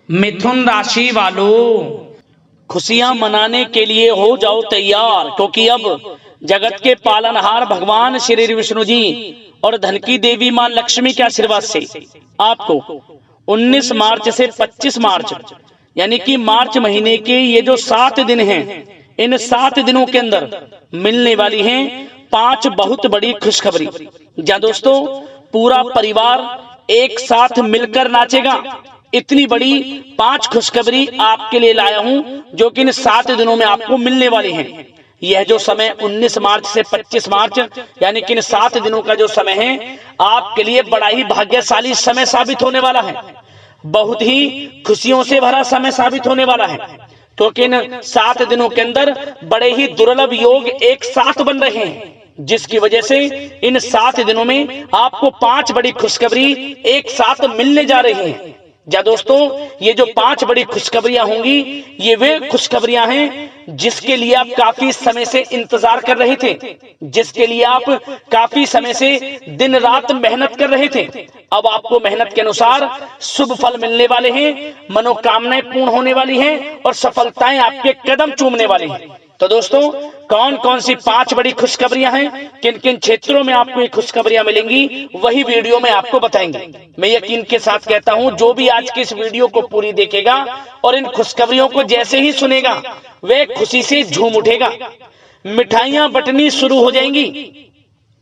मिथुन राशि वालों, खुशियां मनाने के लिए हो जाओ तैयार, क्योंकि अब जगत के पालनहार भगवान श्री विष्णु जी और धन की देवी मां लक्ष्मी के आशीर्वाद से आपको 19 मार्च से 25 मार्च यानी कि मार्च महीने के ये जो 7 दिन हैं, इन 7 दिनों के अंदर मिलने वाली हैं 5 बहुत बड़ी खुशखबरी। जहां दोस्तों पूरा परिवार एक साथ मिलकर नाचेगा। इतनी बड़ी 5 खुशखबरी आपके लिए लाया हूं जो कि इन 7 दिनों में आपको मिलने वाली हैं। यह जो समय 19 मार्च से 25 मार्च यानी कि इन 7 दिनों का जो समय है आपके लिए बड़ा ही भाग्यशाली समय साबित होने वाला है। बहुत ही खुशियों से भरा समय साबित होने वाला है, क्योंकि इन 7 दिनों के अंदर बड़े ही दुर्लभ योग एक साथ बन रहे हैं, जिसकी वजह से इन 7 दिनों में आपको 5 बड़ी खुशखबरी एक साथ मिलने जा रही हैं। जा दोस्तों, ये जो 5 बड़ी खुशखबरियां होंगी, ये वे खुशखबरियां हैं जिसके लिए आप काफी समय से इंतजार कर रहे थे, जिसके लिए आप काफी समय से दिन रात मेहनत कर रहे थे। अब आपको मेहनत के अनुसार शुभ फल मिलने वाले हैं, मनोकामनाएं पूर्ण होने वाली हैं और सफलताएं आपके कदम चूमने वाली हैं। तो दोस्तों, कौन कौन सी 5 बड़ी खुशखबरियां हैं, किन किन क्षेत्रों में आपको ये खुशखबरियां मिलेंगी, वही वीडियो में आपको बताएंगे। मैं यकीन के साथ कहता हूं, जो भी आज की इस वीडियो को पूरी देखेगा और इन खुशखबरियों को जैसे ही सुनेगा वह खुशी से झूम उठेगा। मिठाइयां बंटनी शुरू हो जाएंगी,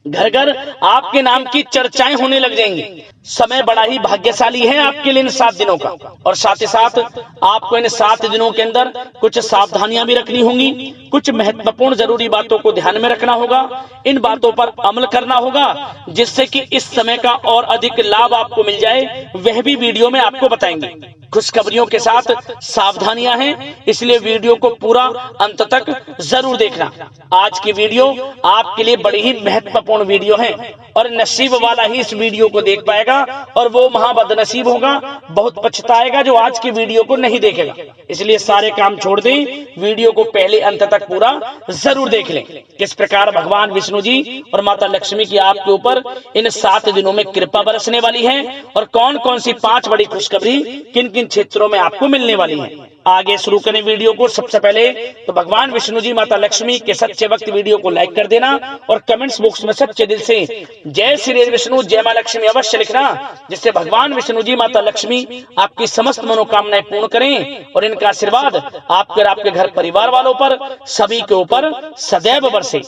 घर घर आपके नाम की चर्चाएं होने लग जाएंगी। समय बड़ा ही भाग्यशाली है आपके लिए इन 7 दिनों का, और साथ ही साथ आपको इन 7 दिनों के अंदर कुछ सावधानियां भी रखनी होंगी, कुछ महत्वपूर्ण जरूरी बातों को ध्यान में रखना होगा, इन बातों पर अमल करना होगा, जिससे कि इस समय का और अधिक लाभ आपको मिल जाए, वह भी वीडियो में आपको बताएंगे। खुशखबरियों के साथ सावधानियां हैं, इसलिए वीडियो को पूरा अंत तक जरूर देखना। आज की वीडियो आपके लिए बड़ी ही महत्वपूर्ण वीडियो है, और नसीब वाला ही इस वीडियो को देख पाएगा, और वो महाबदनसीब होगा, बहुत पछताएगा जो आज की वीडियो को नहीं देखेगा। इसलिए सारे काम छोड़ दें, वीडियो को पहले अंत तक पूरा जरूर देख लें। किस प्रकार भगवान विष्णु जी और माता लक्ष्मी की आपके ऊपर इन 7 दिनों में कृपा बरसने वाली है, और कौन कौन सी 5 बड़ी खुशखबरी किन किन क्षेत्रों में आपको मिलने वाली है। आगे शुरू करें वीडियो को। सबसे पहले तो भगवान विष्णु जी माता लक्ष्मी के सच्चे भक्त वीडियो को लाइक कर देना, और कमेंट्स बॉक्स में सच्चे दिल से जय श्री विष्णु जय मां लक्ष्मी अवश्य लिखना, जिससे भगवान विष्णु जी माता लक्ष्मी आपकी समस्त मनोकामनाएं पूर्ण करें और इनका आशीर्वाद आपके और आपके घर परिवार वालों पर सभी के ऊपर सदैव बरसे।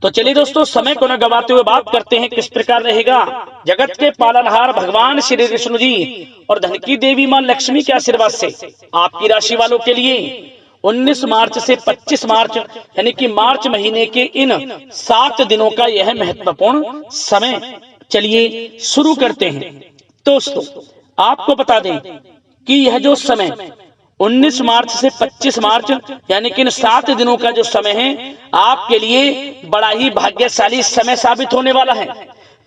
तो चलिए दोस्तों, समय को न गवाते हुए बात करते हैं किस प्रकार रहेगा जगत के पालनहार भगवान श्री विष्णु जी और धन की देवी मां लक्ष्मी के आशीर्वाद से आपकी राशि वालों के लिए 19 मार्च से 25 मार्च यानी कि मार्च महीने के इन 7 दिनों का यह महत्वपूर्ण समय। चलिए शुरू करते हैं। दोस्तों, आपको बता दें कि यह जो समय 19 मार्च से 25 मार्च यानी कि इन 7 दिनों का जो समय है आपके लिए बड़ा ही भाग्यशाली समय साबित होने वाला है,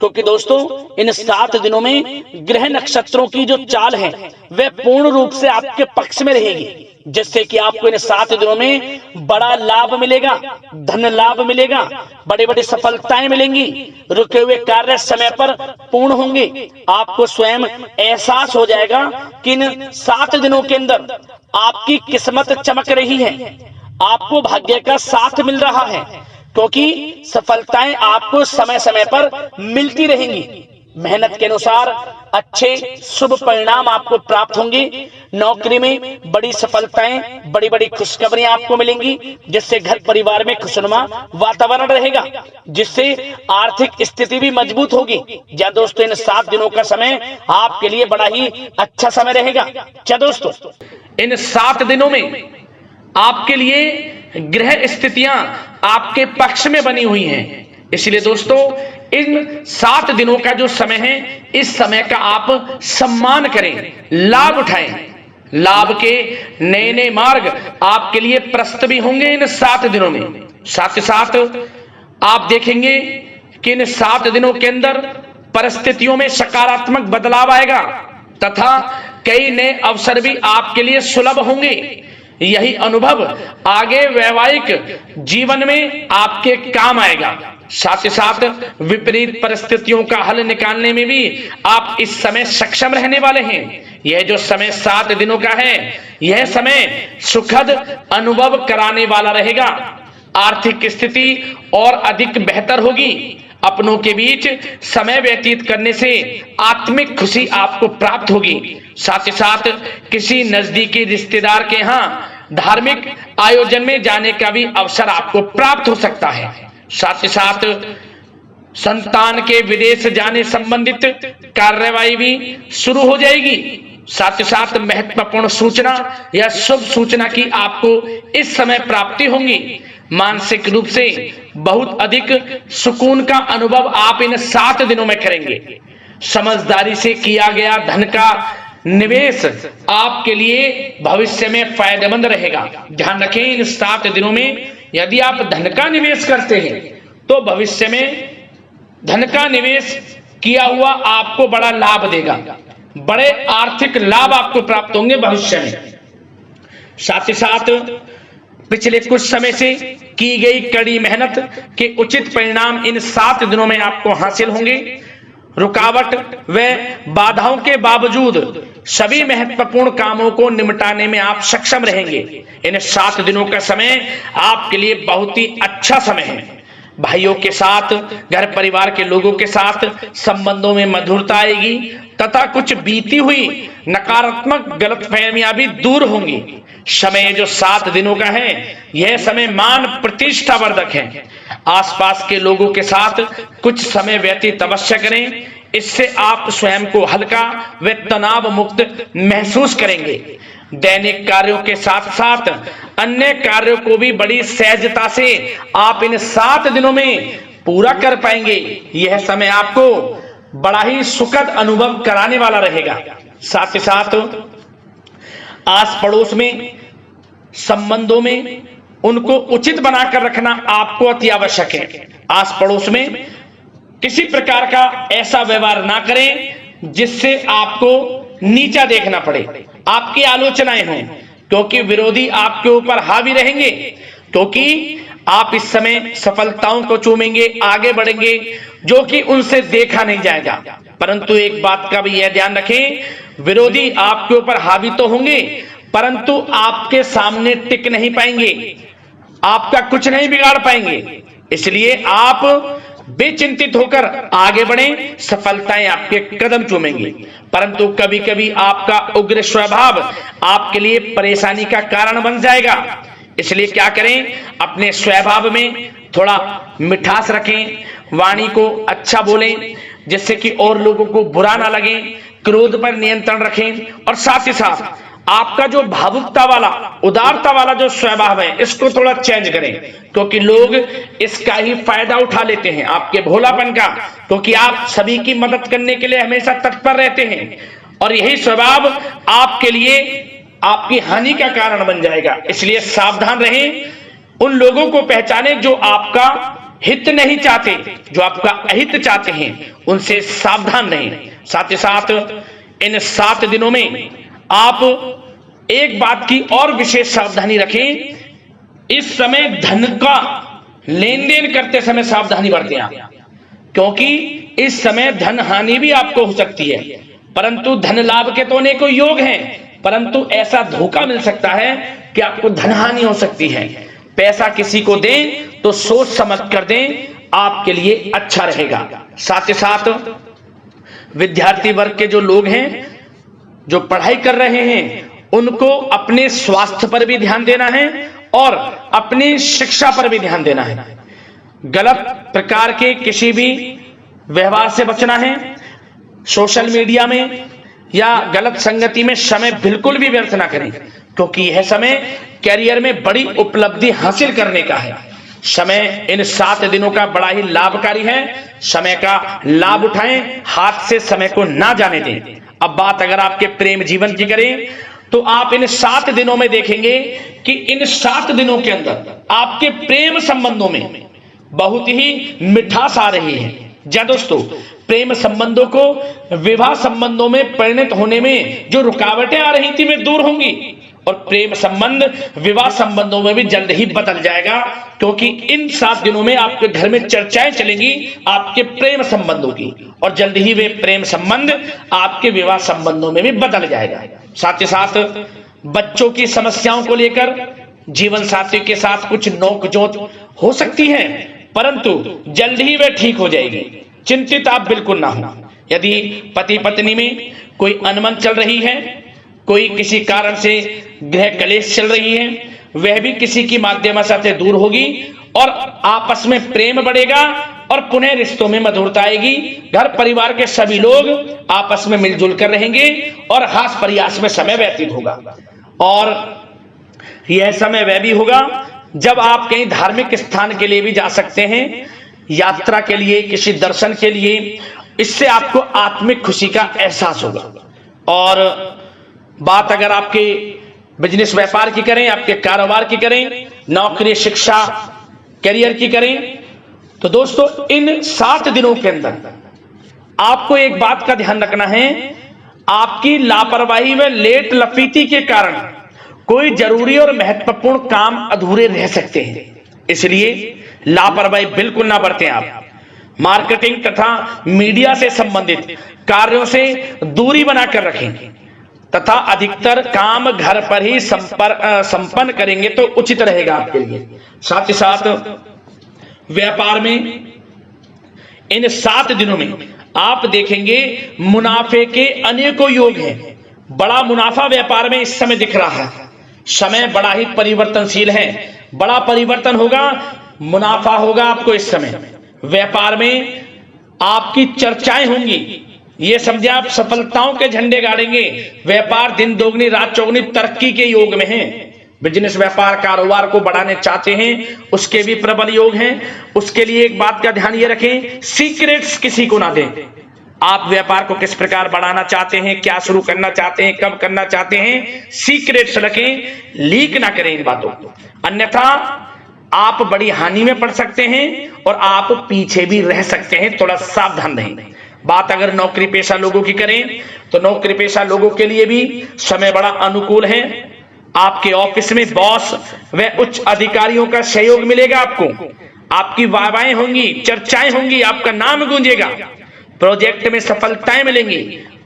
क्योंकि दोस्तों इन 7 दिनों में ग्रह नक्षत्रों की जो चाल है वह पूर्ण रूप से आपके पक्ष में रहेगी, जिससे कि आपको इन 7 दिनों में बड़ा लाभ मिलेगा, धन लाभ मिलेगा, बड़ी बड़ी सफलताएं मिलेंगी, रुके हुए कार्य समय पर पूर्ण होंगे। आपको स्वयं एहसास हो जाएगा कि इन 7 दिनों के अंदर आपकी किस्मत चमक रही है, आपको भाग्य का साथ मिल रहा है, क्योंकि सफलताएं आपको समय समय पर मिलती रहेंगी। मेहनत के अनुसार अच्छे शुभ परिणाम आपको प्राप्त होंगे। नौकरी में बड़ी सफलताएं, बड़ी बड़ी खुशखबरियां आपको मिलेंगी, जिससे घर परिवार में खुशनुमा वातावरण रहेगा, जिससे आर्थिक स्थिति भी मजबूत होगी। या दोस्तों, इन 7 दिनों का समय आपके लिए बड़ा ही अच्छा समय रहेगा। क्या दोस्तों, इन 7 दिनों में आपके लिए ग्रह स्थितियां आपके पक्ष में बनी हुई हैं, इसलिए दोस्तों इन 7 दिनों का जो समय है, इस समय का आप सम्मान करें, लाभ उठाएं। लाभ के नए नए मार्ग आपके लिए प्रशस्त भी होंगे इन 7 दिनों में। साथ ही साथ आप देखेंगे कि इन 7 दिनों के अंदर परिस्थितियों में सकारात्मक बदलाव आएगा, तथा कई नए अवसर भी आपके लिए सुलभ होंगे। यही अनुभव आगे वैवाहिक जीवन में आपके काम आएगा। साथ ही साथ विपरीत परिस्थितियों का हल निकालने में भी आप इस समय सक्षम रहने वाले हैं। यह जो समय 7 दिनों का है, यह समय सुखद अनुभव कराने वाला रहेगा। आर्थिक स्थिति और अधिक बेहतर होगी। अपनों के बीच समय व्यतीत करने से आत्मिक खुशी आपको प्राप्त होगी। साथ ही साथ किसी नजदीकी रिश्तेदार के यहाँ धार्मिक आयोजन में जाने का भी अवसर आपको प्राप्त हो सकता है। साथ ही साथ संतान के विदेश जाने संबंधित कार्यवाही भी शुरू हो जाएगी। साथ ही साथ महत्वपूर्ण सूचना या शुभ सूचना की आपको इस समय प्राप्ति होगी। मानसिक रूप से बहुत अधिक सुकून का अनुभव आप इन 7 दिनों में करेंगे। समझदारी से किया गया धन का निवेश आपके लिए भविष्य में फायदेमंद रहेगा। ध्यान रखें, इन 7 दिनों में यदि आप धन का निवेश करते हैं तो भविष्य में धन का निवेश किया हुआ आपको बड़ा लाभ देगा। बड़े आर्थिक लाभ आपको प्राप्त होंगे भविष्य में। साथ ही साथ पिछले कुछ समय से की गई कड़ी मेहनत के उचित परिणाम इन 7 दिनों में आपको हासिल होंगे। रुकावट व बाधाओं के बावजूद सभी महत्वपूर्ण कामों को निपटाने में आप सक्षम रहेंगे। इन 7 दिनों का समय आपके लिए बहुत ही अच्छा समय है। भाइयों के साथ, घर परिवार के लोगों के साथ संबंधों में मधुरता आएगी तथा कुछ बीती हुई नकारात्मक गलतफहमियां भी दूर होंगी। समय जो 7 दिनों का है, यह समय मान प्रतिष्ठा वर्धक है। आसपास के लोगों के साथ कुछ समय व्यतीत अवश्य करें। इससे आप स्वयं को हल्का व तनाव मुक्त महसूस करेंगे। दैनिक कार्यों के साथ साथ अन्य कार्यों को भी बड़ी सहजता से आप इन 7 दिनों में पूरा कर पाएंगे। यह समय आपको बड़ा ही सुखद अनुभव कराने वाला रहेगा। साथ ही साथ आस पड़ोस में संबंधों में उनको उचित बनाकर रखना आपको अति आवश्यक है। आस पड़ोस में किसी प्रकार का ऐसा व्यवहार ना करें जिससे आपको नीचा देखना पड़े, आपकी आलोचनाएं हों, क्योंकि विरोधी आपके ऊपर हावी रहेंगे। क्योंकि आप इस समय सफलताओं को चूमेंगे, आगे बढ़ेंगे, जो कि उनसे देखा नहीं जाएगा। परंतु एक बात का भी यह ध्यान रखें, विरोधी आपके ऊपर हावी तो होंगे परंतु आपके सामने टिक नहीं पाएंगे, आपका कुछ नहीं बिगाड़ पाएंगे। इसलिए आप बेचिंतित होकर आगे बढ़ें, सफलताएं आपके कदम चूमेंगी। परंतु कभी कभी आपका उग्र स्वभाव आपके लिए परेशानी का कारण बन जाएगा। इसलिए क्या करें, अपने स्वभाव में थोड़ा मिठास रखें, वाणी को अच्छा बोलें जिससे कि और लोगों को बुरा ना लगे, क्रोध पर नियंत्रण रखें। और साथ ही साथ आपका जो भावुकता वाला, उदारता वाला जो स्वभाव है, इसको थोड़ा चेंज करें, क्योंकि लोग इसका ही फायदा उठा लेते हैं, आपके भोलापन का। क्योंकि आप सभी की मदद करने के लिए हमेशा तत्पर रहते हैं और यही स्वभाव आपके लिए आपकी हानि का कारण बन जाएगा। इसलिए सावधान रहें, उन लोगों को पहचाने जो आपका हित नहीं चाहते, जो आपका अहित चाहते हैं, उनसे सावधान रहें। साथ ही साथ इन 7 दिनों में आप एक बात की और विशेष सावधानी रखें, इस समय धन का लेन देन करते समय सावधानी बरतें आप, क्योंकि इस समय धन हानि भी आपको हो सकती है। परंतु धन लाभ के तो अनेकों योग हैं, परंतु ऐसा धोखा मिल सकता है कि आपको धन हानि हो सकती है। पैसा किसी को दें तो सोच समझ कर दें, आपके लिए अच्छा रहेगा। साथ ही साथ विद्यार्थी वर्ग के जो लोग हैं, जो पढ़ाई कर रहे हैं, उनको अपने स्वास्थ्य पर भी ध्यान देना है और अपनी शिक्षा पर भी ध्यान देना है। गलत प्रकार के किसी भी व्यवहार से बचना है। सोशल मीडिया में या गलत संगति में समय बिल्कुल भी व्यर्थ ना करें, क्योंकि यह समय कैरियर में बड़ी उपलब्धि हासिल करने का है। समय इन 7 दिनों का बड़ा ही लाभकारी है। समय का लाभ उठाएं, हाथ से समय को ना जाने दें। अब बात अगर आपके प्रेम जीवन की करें तो आप इन 7 दिनों में देखेंगे कि इन 7 दिनों के अंदर आपके प्रेम संबंधों में बहुत ही मिठास आ रही है। जी दोस्तों, प्रेम संबंधों को विवाह संबंधों में परिणत होने में जो रुकावटें आ रही थी वे दूर होंगी। और प्रेम संबंध विवाह संबंधों में भी जल्द ही बदल जाएगा, क्योंकि इन 7 दिनों में आपके घर में चर्चाएं चलेंगी आपके प्रेम संबंधों की, और जल्द ही वे प्रेम संबंध आपके विवाह संबंधों में भी बदल जाएगा। साथ ही साथ बच्चों की समस्याओं को लेकर जीवन साथी के साथ कुछ नोकझोंक हो सकती है, परंतु जल्द ही वे ठीक हो जाएगी, चिंतित आप बिल्कुल ना हो। यदि पति पत्नी में कोई अनबन चल रही है, कोई किसी कारण से गृह कलेश चल रही है, वह भी किसी की माध्यम से दूर होगी और आपस में प्रेम बढ़ेगा और पुनः रिश्तों में मधुरता आएगी। घर परिवार के सभी लोग आपस में मिलजुल कर रहेंगे और हास प्रयास में समय व्यतीत होगा। और यह समय वह भी होगा जब आप कहीं धार्मिक स्थान के लिए भी जा सकते हैं, यात्रा के लिए, किसी दर्शन के लिए। इससे आपको आत्मिक खुशी का एहसास होगा। और बात अगर आपके बिजनेस व्यापार की करें, आपके कारोबार की करें, नौकरी, शिक्षा, करियर की करें, तो दोस्तों इन 7 दिनों के अंदर आपको एक बात का ध्यान रखना है, आपकी लापरवाही व लेट लफीती के कारण कोई जरूरी और महत्वपूर्ण काम अधूरे रह सकते हैं। इसलिए लापरवाही बिल्कुल ना बरतें। आप मार्केटिंग तथा मीडिया से संबंधित कार्यों से दूरी बनाकर रखें तथा अधिकतर काम घर पर ही संपन्न करेंगे तो उचित रहेगा आपके लिए। साथ ही साथ व्यापार में इन 7 दिनों में आप देखेंगे मुनाफे के अनेकों योग हैं। बड़ा मुनाफा व्यापार में इस समय दिख रहा है। समय बड़ा ही परिवर्तनशील है, बड़ा परिवर्तन होगा, मुनाफा होगा आपको इस समय। व्यापार में आपकी चर्चाएं होंगी, ये समझे आप सफलताओं के झंडे गाड़ेंगे। व्यापार दिन दोगुनी रात चौगुनी तरक्की के योग में है। बिजनेस व्यापार कारोबार को बढ़ाने चाहते हैं, उसके भी प्रबल योग हैं। उसके लिए एक बात का ध्यान ये रखें, सीक्रेट्स किसी को ना दें। आप व्यापार को किस प्रकार बढ़ाना चाहते हैं, क्या शुरू करना चाहते हैं, कब करना चाहते हैं, सीक्रेट्स रखें, लीक ना करें इन बातों को, अन्यथा आप बड़ी हानि में पड़ सकते हैं और आप पीछे भी रह सकते हैं। थोड़ा सावधान रहें। बात अगर नौकरी पेशा लोगों की करें तो नौकरी पेशा लोगों के लिए भी समय बड़ा अनुकूल है। आपके ऑफिस में बॉस व उच्च अधिकारियों का सहयोग मिलेगा आपको, आपकी वाहवाहें होंगी, चर्चाएं होंगी, आपका नाम गूंजेगा, प्रोजेक्ट में सफलताएं मिलेंगी।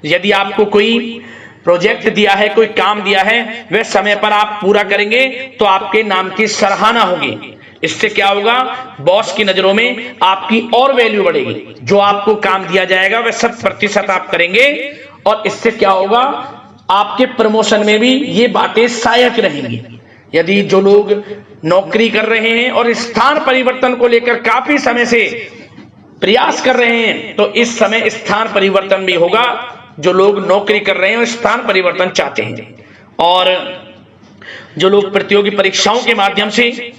यदि आपको कोई प्रोजेक्ट दिया है, कोई काम दिया है, वह समय पर आप पूरा करेंगे तो आपके नाम की सराहना होगी। इससे क्या होगा, बॉस की नजरों में आपकी और वैल्यू बढ़ेगी। जो आपको काम दिया जाएगा वह 100% आप करेंगे और इससे क्या होगा, आपके प्रमोशन में भी ये बातें सहायक रहेंगी। यदि जो लोग नौकरी कर रहे हैं और स्थान परिवर्तन को लेकर काफी समय से प्रयास कर रहे हैं, तो इस समय स्थान परिवर्तन भी होगा। जो लोग नौकरी कर रहे हैं और स्थान परिवर्तन चाहते हैं, और जो लोग प्रतियोगी परीक्षाओं के माध्यम से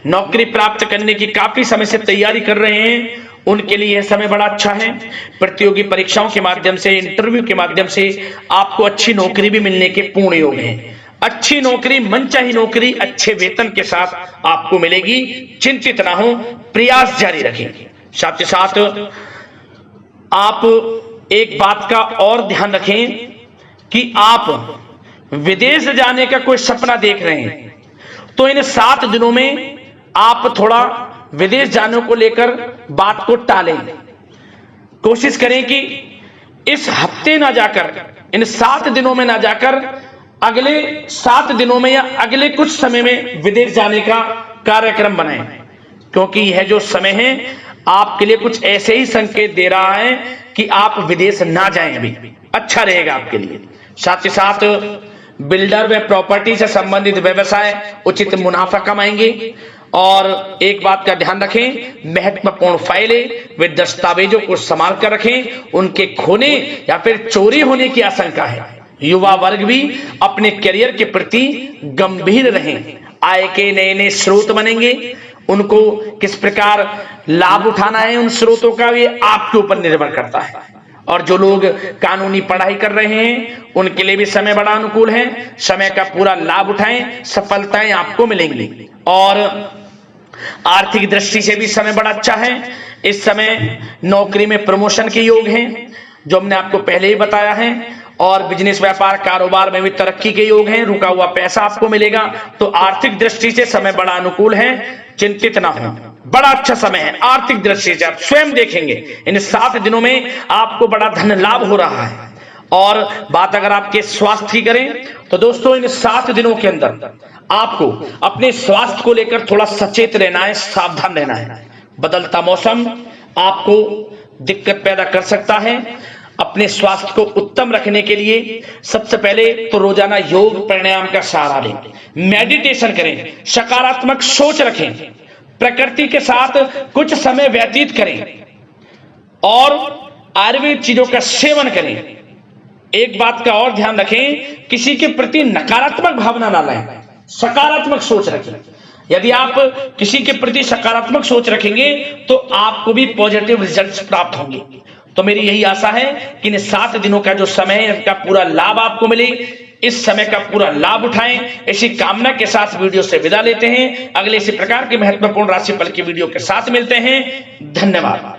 नौकरी प्राप्त करने की काफी समय से तैयारी कर रहे हैं, उनके लिए यह समय बड़ा अच्छा है। प्रतियोगी परीक्षाओं के माध्यम से, इंटरव्यू के माध्यम से आपको अच्छी नौकरी भी मिलने के पूर्ण योग हैं। अच्छी नौकरी, मनचाही नौकरी अच्छे वेतन के साथ आपको मिलेगी। चिंतित ना हो, प्रयास जारी रखें। साथ ही साथ आप एक बात का और ध्यान रखें कि आप विदेश जाने का कोई सपना देख रहे हैं तो इन 7 दिनों में आप थोड़ा विदेश जाने को लेकर बात को टालें। कोशिश करें कि इस हफ्ते ना जाकर, इन 7 दिनों में ना जाकर, अगले 7 दिनों में या अगले कुछ समय में विदेश जाने का कार्यक्रम बनाएं, क्योंकि यह जो समय है आपके लिए कुछ ऐसे ही संकेत दे रहा है कि आप विदेश ना जाएं, अभी अच्छा रहेगा आपके लिए। साथ ही साथ बिल्डर व प्रॉपर्टी से संबंधित व्यवसाय उचित मुनाफा कमाएंगे। और एक बात का ध्यान रखें, महत्वपूर्ण फाइलें व दस्तावेजों को संभाल कर रखें, उनके खोने या फिर चोरी होने की आशंका है। युवा वर्ग भी अपने करियर के प्रति गंभीर रहें। आय के नए नए स्रोत बनेंगे, उनको किस प्रकार लाभ उठाना है उन स्रोतों का, ये आपके ऊपर निर्भर करता है। और जो लोग कानूनी पढ़ाई कर रहे हैं उनके लिए भी समय बड़ा अनुकूल है। समय का पूरा लाभ उठाएं, सफलताएं आपको मिलेंगी। और आर्थिक दृष्टि से भी समय बड़ा अच्छा है। इस समय नौकरी में प्रमोशन के योग हैं, जो हमने आपको पहले ही बताया है। और बिजनेस व्यापार कारोबार में भी तरक्की के योग हैं। रुका हुआ पैसा आपको मिलेगा। तो आर्थिक दृष्टि से समय बड़ा अनुकूल है, चिंतित ना हो, बड़ा अच्छा समय है आर्थिक दृष्टि से। आप स्वयं देखेंगे इन 7 दिनों में आपको बड़ा धन लाभ हो रहा है। और बात अगर आपके स्वास्थ्य की करें तो दोस्तों इन 7 दिनों के अंदर आपको अपने स्वास्थ्य को लेकर थोड़ा सचेत रहना है, सावधान रहना है। बदलता मौसम आपको दिक्कत पैदा कर सकता है। अपने स्वास्थ्य को उत्तम रखने के लिए सबसे पहले तो रोजाना योग प्राणायाम का सहारा लें, मेडिटेशन करें, सकारात्मक सोच रखें, प्रकृति के साथ कुछ समय व्यतीत करें और आयुर्वेद चीजों का सेवन करें। एक बात का और ध्यान रखें, किसी के प्रति नकारात्मक भावना ना लाएं, सकारात्मक सोच रखें। यदि आप किसी के प्रति सकारात्मक सोच रखेंगे तो आपको भी पॉजिटिव रिजल्ट्स प्राप्त होंगे। तो मेरी यही आशा है कि इन 7 दिनों का जो समय है इसका पूरा लाभ आपको मिले, इस समय का पूरा लाभ उठाएं। इसी कामना के साथ वीडियो से विदा लेते हैं। अगले इसी प्रकार के महत्वपूर्ण राशिफल की वीडियो के साथ मिलते हैं। धन्यवाद।